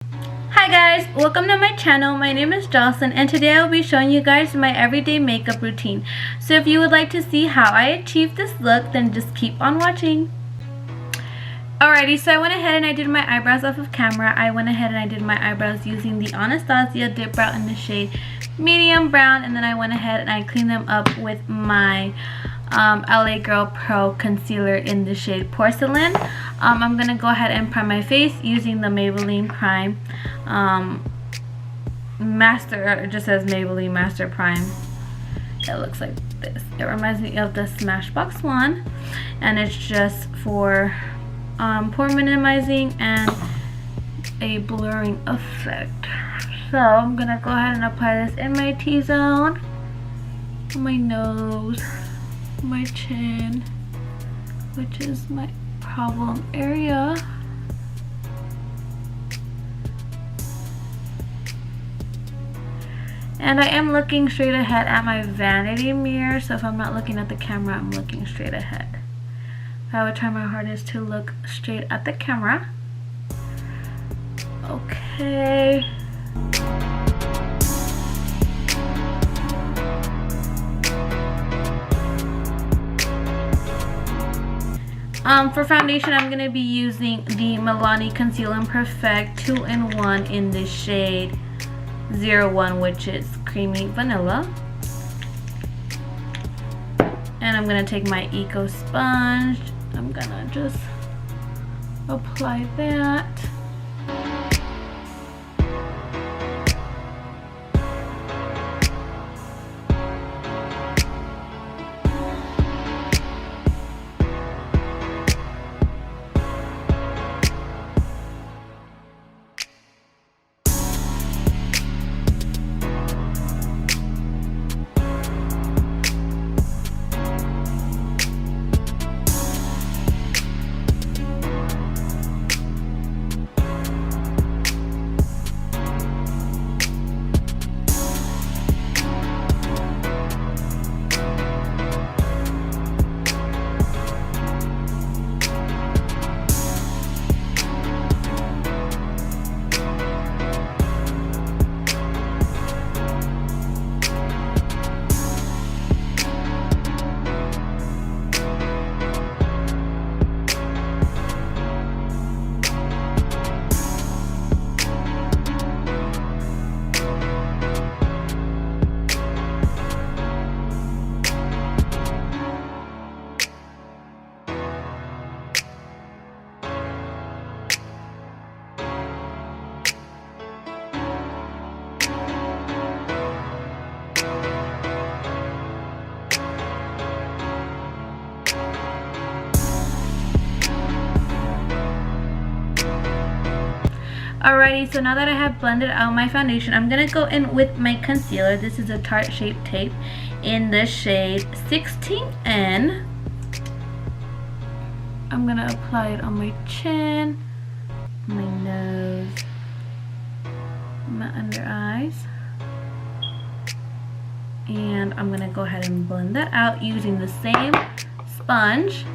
Hi guys, welcome to my channel. My name is Jocelyn and today I will be showing you guys my everyday makeup routine. So if you would like to see how I achieve this look, then just keep on watching. Alrighty, so I went ahead and I did my eyebrows off of camera. I went ahead and I did my eyebrows using the Anastasia Dip Brow in the shade medium brown, and then I went ahead and I cleaned them up with my LA Girl Pro concealer in the shade Porcelain. I'm gonna go ahead and prime my face using the Maybelline Prime Master. It just says Maybelline Master Prime. It looks like this. It reminds me of the Smashbox one, and it's just for pore minimizing and a blurring effect. So I'm gonna go ahead and apply this in my T-zone, my nose, my chin, which is my problem area. And I am looking straight ahead at my vanity mirror, so if I'm not looking at the camera, I'm looking straight ahead. I would try my hardest to look straight at the camera. Okay. For foundation, I'm going to be using the Milani Conceal and Perfect 2-in-1 in the shade 01, which is Creamy Vanilla. And I'm going to take my Eco Sponge. I'm going to just apply that. Alrighty, so now that I have blended out my foundation, I'm going to go in with my concealer. This is a Tarte Shape Tape in the shade 16N. I'm going to apply it on my chin, my nose, my under eyes. And I'm going to go ahead and blend that out using the same sponge.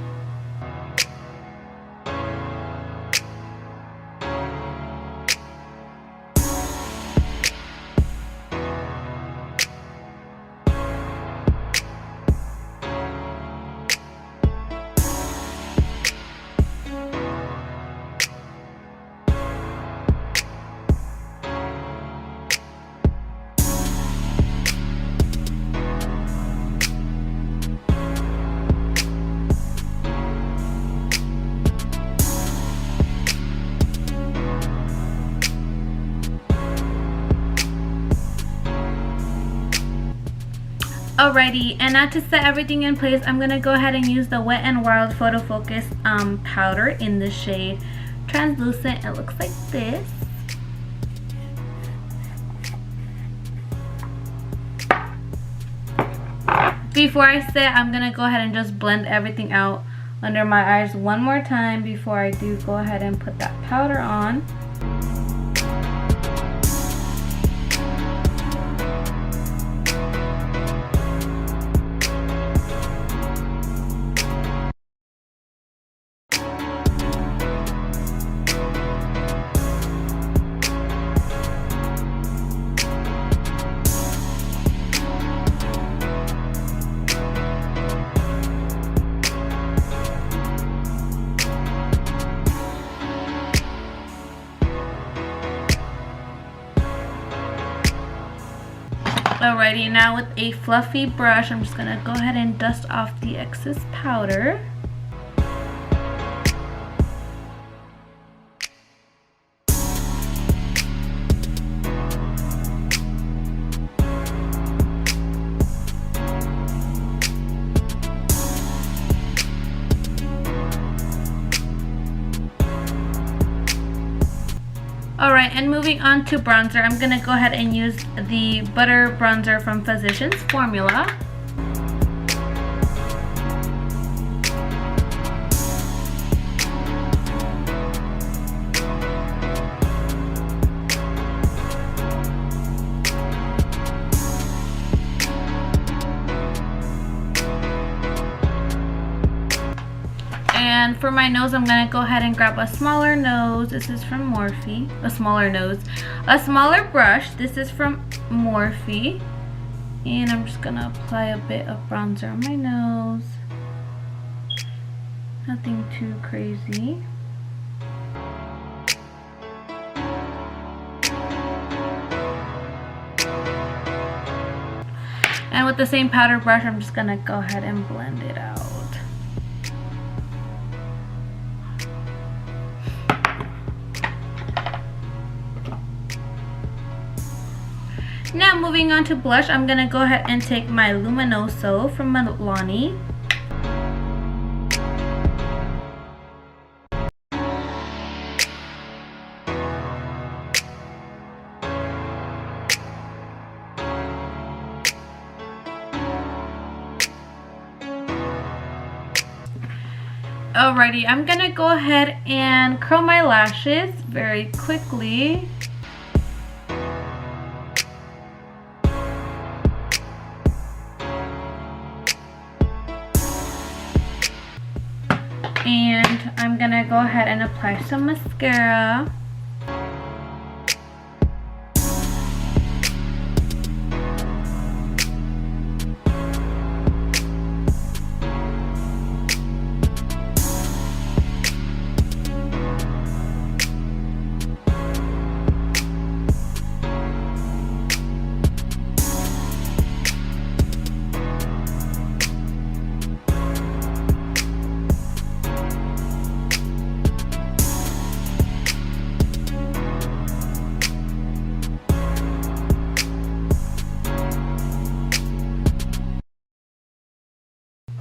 Alrighty, and now to set everything in place, I'm going to go ahead and use the Wet n Wild Photo Focus powder in the shade Translucent. It looks like this. Before I set, I'm going to go ahead and just blend everything out under my eyes one more time before I do go ahead and put that powder on. Alrighty, now with a fluffy brush, I'm just gonna go ahead and dust off the excess powder. Alright, and moving on to bronzer, I'm going to go ahead and use the Butter Bronzer from Physicians Formula. And for my nose, I'm going to go ahead and grab a smaller nose. This is from Morphe. A smaller nose. A smaller brush. This is from Morphe. And I'm just going to apply a bit of bronzer on my nose. Nothing too crazy. And with the same powder brush, I'm just going to go ahead and blend it out. Now moving on to blush, I'm going to go ahead and take my Luminoso from Milani. Alrighty, I'm going to go ahead and curl my lashes very quickly. And I'm gonna go ahead and apply some mascara.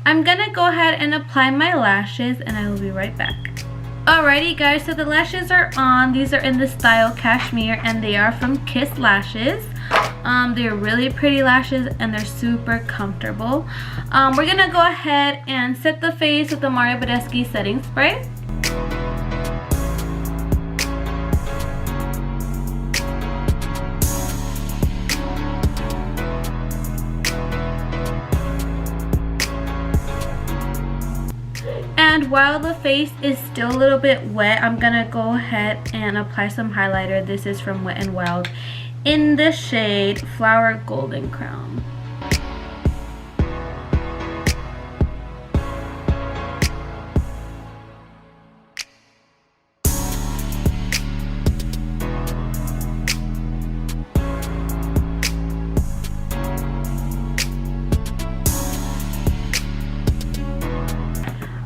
I'm gonna go ahead and apply my lashes and I will be right back. Alrighty guys, so the lashes are on. These are in the style Cashmere and they are from Kiss Lashes. They're really pretty lashes and they're super comfortable. We're gonna go ahead and set the face with the Mario Badescu setting spray. And while the face is still a little bit wet, I'm gonna go ahead and apply some highlighter. This is from Wet n Wild in the shade Flower Golden Crown.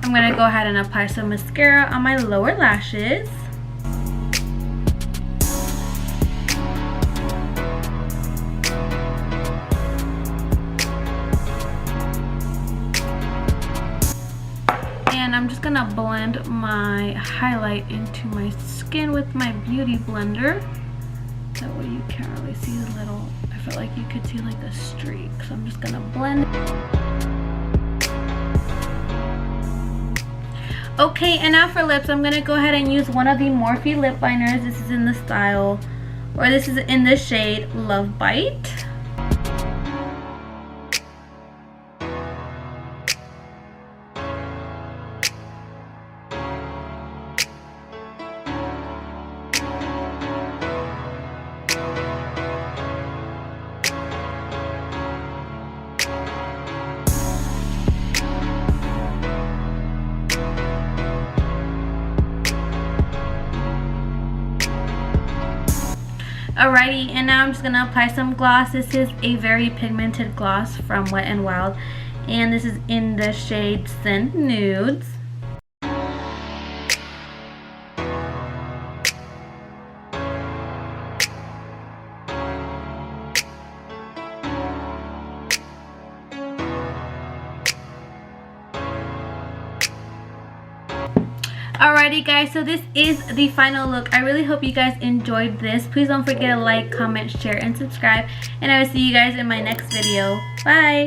I'm going to go ahead and apply some mascara on my lower lashes. And I'm just going to blend my highlight into my skin with my Beauty Blender. That way you can't really see the little, I felt like you could see like a streak. So I'm just going to blend it. Okay, and now for lips, I'm going to go ahead and use one of the Morphe lip liners. This is in the style, or this is in the shade Love Bite. Alrighty, and now I'm just gonna apply some gloss. This is a very pigmented gloss from Wet n Wild, and this is in the shade Scent Nudes. Alrighty guys, so this is the final look. I really hope you guys enjoyed this. Please don't forget to like, comment, share, and subscribe. And I will see you guys in my next video. Bye!